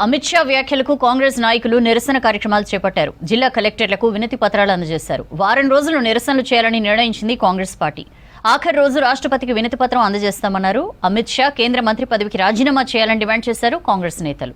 అమిత్ షా వ్యాఖ్యలకు కాంగ్రెస్ నాయకులు నిరసన కార్యక్రమాలు చేపట్టారు. జిల్లా కలెక్టర్లకు వినతి పత్రాలు అందజేశారు. వారం రోజులు నిరసనలు చేయాలని నిర్ణయించింది కాంగ్రెస్ పార్టీ. ఆఖరి రోజు రాష్ట్రపతికి వినతి పత్రం అందజేస్తామన్నారు. అమిత్ షా కేంద్ర మంత్రి పదవికి రాజీనామా చేయాలని డిమాండ్ చేశారు కాంగ్రెస్ నేతలు.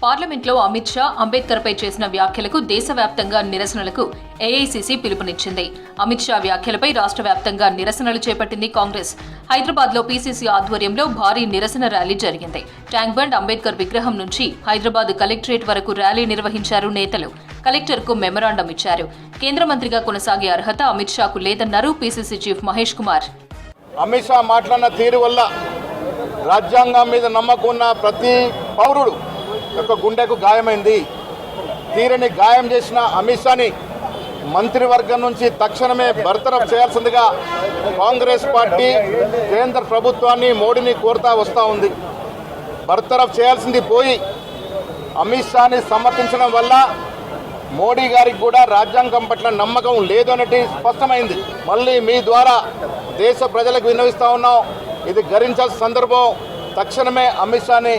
పార్లమెంట్లో అమిత్ షా అంబేద్కర్ పై చేసిన వ్యాఖ్యలకు దేశవ్యాప్తంగా నిరసనలకు ఏఐసీసీ పిలుపునిచ్చింది. అమిత్ షా వ్యాఖ్యలపై రాష్ట్ర వ్యాప్తంగా నిరసనలు చేపట్టింది కాంగ్రెస్. హైదరాబాద్ లో పీసీసీ ఆధ్వర్యంలో భారీ నిరసన ర్యాలీ జరిగింది. ట్యాంక్ బండ్ అంబేద్కర్ విగ్రహం నుంచి హైదరాబాద్ కలెక్టరేట్ వరకు ర్యాలీ నిర్వహించారు నేతలు. కలెక్టర్ కు మెమరాండం ఇచ్చారు. కేంద్ర మంత్రిగా కొనసాగే అర్హత అమిత్ షాకు లేదన్నారు పీసీసీ చీఫ్ మహేష్ కుమార్. అమిత్ షా మాట్లాడిన తీరు వల్ల రాజ్యాంగం మీద నమ్మకం ఉన్న ప్రతి పౌరుడు యొక్క గుండెకు గాయమైంది. తీరని గాయం చేసిన అమిత్ షాని మంత్రివర్గం నుంచి తక్షణమే బర్తరఫ్ చేయాల్సిందిగా కాంగ్రెస్ పార్టీ కేంద్ర ప్రభుత్వాన్ని మోడీని కోరుతా వస్తూ ఉంది. బర్తరఫ్ చేయాల్సింది పోయి అమిత్ షాని సమర్థించడం వల్ల మోడీ గారికి కూడా రాజ్యాంగం పట్ల నమ్మకం లేదు అనేది స్పష్టమైంది. మళ్ళీ మీ ద్వారా దేశ ప్రజలకు విన్నవిస్తూ ఉన్నాం, ఇది గరించాల్సిన సందర్భం. తక్షణమే అమిత్ షాని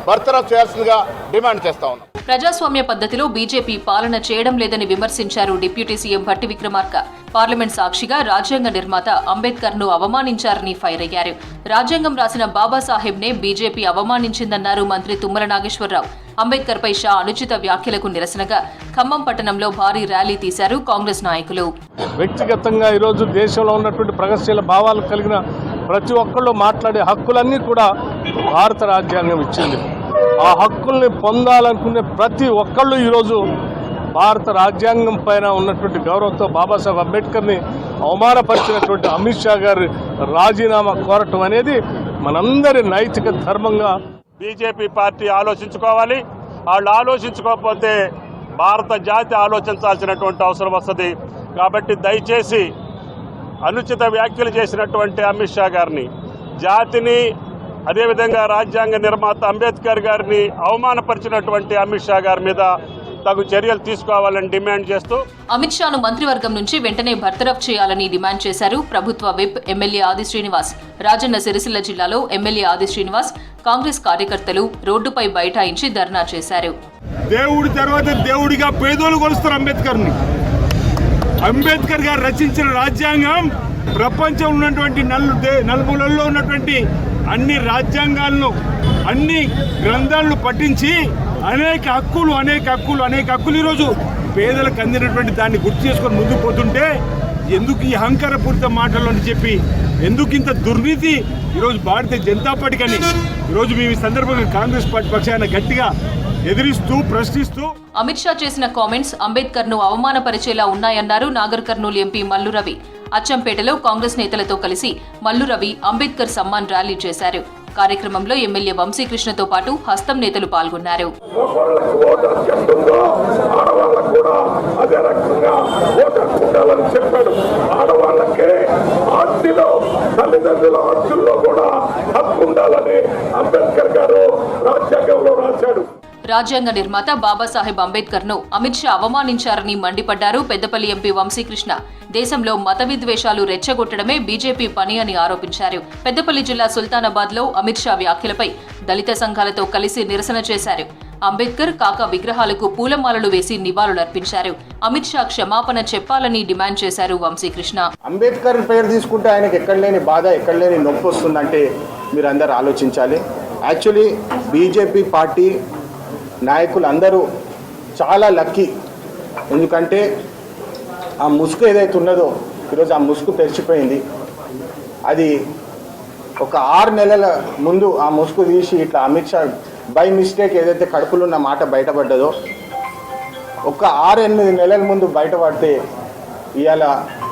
బర్తరఫ్ చేయాల్సిందిగా డిమాండ్ చేస్తా ఉన్నాం. ప్రజాస్వామ్య పద్ధతిలో బీజేపీ పాలన చేయడం లేదని విమర్శించారు deputy CM Bhatti Vikramarka. Parliament సాక్షిగా రాజ్యాంగ నిర్మాత అంబేద్కర్ ను అవమానించారని ఫైర్ అయ్యారు. రాజ్యాంగం రాసిన బాబాసాహెబ్ నే బీజేపీ అవమానించిందన్నారు మంత్రి తుమ్మల నాగేశ్వరరావు. అంబేద్కర్ పై షా అనుచిత వ్యాఖ్యలకు నిరసనగా ఖమ్మం పట్టణంలో భారీ ర్యాలీ తీశారు కాంగ్రెస్ నాయకులు. వ్యక్తిగతంగా ఈరోజు దేశంలో ఉన్నటువంటి ప్రగతిశీల భావాలు కలిగిన ప్రతి ఒక్కళ్ళు మాట్లాడే హక్కులన్నీ కూడా భారత రాజ్యాంగం ఇచ్చింది. ఆ హక్కుల్ని పొందాలనుకునే ప్రతి ఒక్కళ్ళు ఈరోజు భారత రాజ్యాంగం పైన ఉన్నటువంటి గౌరవంతో బాబాసాహెబ్ అంబేద్కర్ని అవమానపరిచినటువంటి అమిత్ షా గారి రాజీనామా కోరటం అనేది మనందరి నైతిక ధర్మంగా బీజేపీ పార్టీ ఆలోచించుకోవాలి. వాళ్ళు ఆలోచించుకోకపోతే భారత జాతి ఆలోచించాల్సినటువంటి అవసరం వస్తుంది. కాబట్టి దయచేసి అనుచిత వ్యాఖ్యలు చేసినటువంటి అమిత్ షా గారిని, జాతిని, అదేవిధంగా రాజ్యాంగ నిర్మాత అంబేద్కర్ గారిని అవమానపరిచినటువంటి అమిత్ షా గారి మీద తగు చర్యలు తీసుకోవాలని డిమాండ్ చేస్తూ అమిత్ షాను మంత్రివర్గం నుంచి వెంటనే బర్తరఫ్ చేయాలని డిమాండ్ చేశారు ప్రభుత్వ విప్ ఎమ్మెల్యే ఆది శ్రీనివాస్. రాజన్న సిరిసిల్ల జిల్లాలో ఎమ్మెల్యే ఆది శ్రీనివాస్ కాంగ్రెస్ కార్యకర్తలు రోడ్డుపై బైఠాయించి ధర్నా చేశారు. దేవుడి తర్వాత దేవుడిగా పేదోళ్ళు కొలుస్తారు అంబేద్కర్ని. అంబేద్కర్ గారు రచించిన రాజ్యాంగం ప్రపంచంలో ఉన్నటువంటి నలుమూలల్లో ఉన్నటువంటి అన్ని రాజ్యాంగాలను, అన్ని గ్రంథాలను పఠించి అనేక హక్కులు ఈరోజు పేదలకు అందినటువంటి దాన్ని గుర్తు చేసుకొని ముందుకు పోతుంటే ఎందుకు ఈ అహంకారపూరిత మాటలు అని చెప్పి ఎందుకు ఇంత దుర్నీతి ఈరోజు భారతీయ జనతా పార్టీ అని ఈరోజు మేము ఈ సందర్భంగా కాంగ్రెస్ పార్టీ పక్షాన గట్టిగా ఎదిరిస్తూ ప్రశ్నిస్తూ. అమిత్ షా చేసిన కామెంట్స్ అంబేద్కర్ ను అవమానపరిచేలా ఉన్నాయన్నారు నాగర్ కర్నూలు ఎంపీ మల్లు రవి. అచ్చంపేటలో కాంగ్రెస్ నేతలతో కలిసి మల్లు రవి అంబేద్కర్ సమ్మాన్ ర్యాలీ చేశారు. కార్యక్రమంలో ఎమ్మెల్యే వంశీకృష్ణతో పాటు హస్తం నేతలు పాల్గొన్నారు. రాజ్యాంగ నిర్మాత బాబాసాహెబ్ అంబేద్కర్ ను అమిత్ షా అవమానించారని మండిపడ్డారు పెద్దపల్లి ఎంపీ వంశీకృష్ణ. దేశంలో మత విద్వేషాలు రెచ్చగొట్టడమే బీజేపీ పని అని ఆరోపించారు. పెద్దపల్లి జిల్లా సుల్తానాబాద్ లో అమిత్ షా వ్యాఖ్యలపై దళిత సంఘాలతో కలిసి నిరసన చేశారు. అంబేద్కర్ కాకా విగ్రహాలకు పూలమాలలు వేసి నివాళులర్పించారు. అమిత్ షా క్షమాపణ చెప్పాలని డిమాండ్ చేశారు వంశీకృష్ణ. అంబేద్కర్ పేరు తీసుకుంటే ఆయనకు ఎక్కడ లేని బాధ, ఎక్కడ లేని నొప్పి వస్తుందంటే మీరు అందరూ ఆలోచించాలి. యాక్చువల్లీ బీజేపీ పార్టీ నాయకులు అందరూ చాలా లక్కీ. ఎందుకంటే ఆ ముసుగు ఏదైతే ఉన్నదో ఈరోజు ఆ ముసుగు తెరిచిపోయింది. అది ఒక 6 నెలల ముందు ఆ ముసుగు తీసి ఇట్లా అమిత్ షా బై మిస్టేక్ ఏదైతే కడుపులో ఉన్న మాట బయటపడ్డదో ఒక 6-8 నెలల ముందు బయటపడితే ఇవాళ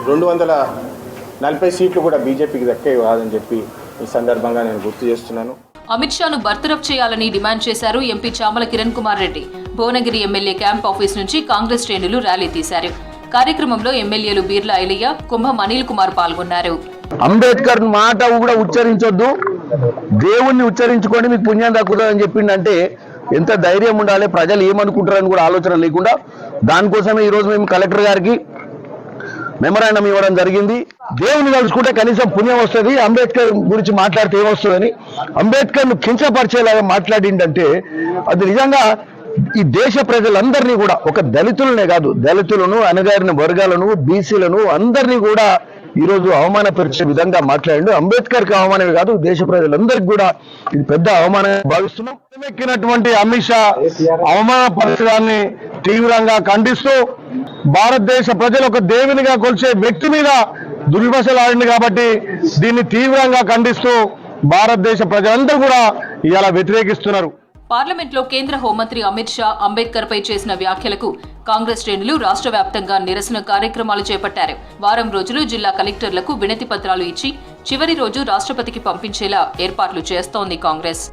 240 సీట్లు కూడా బీజేపీకి దక్కేవి కాదని చెప్పి ఈ సందర్భంగా నేను గుర్తు చేస్తున్నాను. అమిత్ షాను బర్తరఫ్ చేయాలని డిమాండ్ చేశారు MP Chamala Kiran Kumar Reddy. Bhuvanagiri MLA camp office నుంచి కాంగ్రెస్ శ్రేణులు ర్యాలీ తీశారు. కార్యక్రమంలో ఎమ్మెల్యేలు బీర్లా ఐలయ్య, కుంభం అనిల్ కుమార్ పాల్గొన్నారు. అంబేద్కర్ మాట కూడా ఉచ్చరించొద్దు, దేవుణ్ణి ఉచ్చరించుకొని మీకు పుణ్యం దక్కుతుందని చెప్పిండంటే ఎంత ధైర్యం ఉండాలి, ప్రజలు ఏమనుకుంటారని కూడా ఆలోచన లేకుండా దానికోసమే ఈరోజు మేము కలెక్టర్ గారికి మెమరాండం ఇవ్వడం జరిగింది. దేవుని తలుచుకుంటే కనీసం పుణ్యం వస్తుంది, అంబేద్కర్ గురించి మాట్లాడితే ఏమొస్తుందని అంబేద్కర్ను కించపరిచేలాగా మాట్లాడిందంటే అది నిజంగా ఈ దేశ ప్రజలందరినీ కూడా, ఒక దళితులనే కాదు, దళితులను, అణగారిన వర్గాలను, బీసీలను అందరినీ కూడా ఈరోజు అవమానపరిచే విధంగా మాట్లాడిండు. అంబేద్కర్కి అవమానమే కాదు, దేశ ప్రజలందరికీ కూడా ఇది పెద్ద అవమానంగా భావిస్తున్నాం. ఎక్కినటువంటి అమిత్ షా అవమానపరచడాన్ని తీవ్రంగా ఖండిస్తూ, భారతదేశ ప్రజలు ఒక దేవునిగా కొలిచే వ్యక్తి మీద దుర్భాషలాడింది కాబట్టి దీన్ని తీవ్రంగా ఖండిస్తూ భారతదేశ ప్రజలందరూ కూడా ఇలా వ్యతిరేకిస్తున్నారు. పార్లమెంట్లో కేంద్ర హోంమంత్రి అమిత్ షా అంబేద్కర్ పై చేసిన వ్యాఖ్యలకు కాంగ్రెస్ శ్రేణులు రాష్ట్ర వ్యాప్తంగా నిరసన కార్యక్రమాలు చేపట్టారు. వారం రోజులు జిల్లా కలెక్టర్లకు వినతి పత్రాలు ఇచ్చి చివరి రోజు రాష్ట్రపతికి పంపించేలా ఏర్పాట్లు చేస్తోంది కాంగ్రెస్.